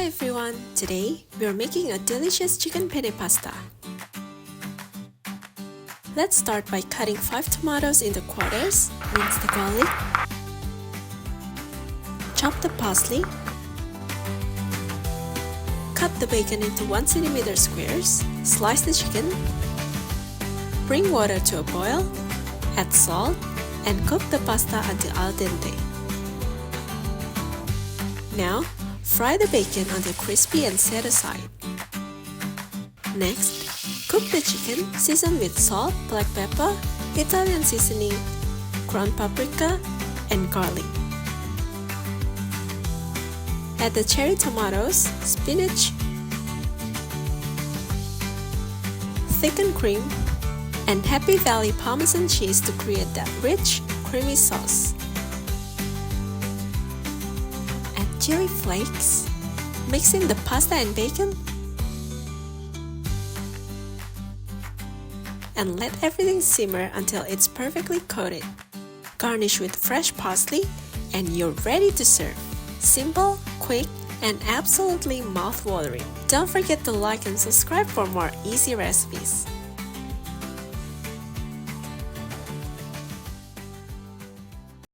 everyone! Today, we are making a delicious chicken penne pasta. Let's start by cutting 5 tomatoes into quarters, mince the garlic, chop the parsley, cut the bacon into 1 cm squares, slice the chicken, bring water to a boil, add salt, and cook the pasta until al dente. Now, fry the bacon until crispy and set aside. Next, cook the chicken, season with salt, black pepper, Italian seasoning, ground paprika, and garlic. Add the cherry tomatoes, spinach, thickened cream, and Happy Valley Parmesan cheese to create that rich, creamy sauce. Add chili flakes, mix in the pasta and bacon, and let everything simmer until it's perfectly coated. Garnish with fresh parsley, and you're ready to serve. Simple, quick, and absolutely mouth-watering. Don't forget to like and subscribe for more easy recipes.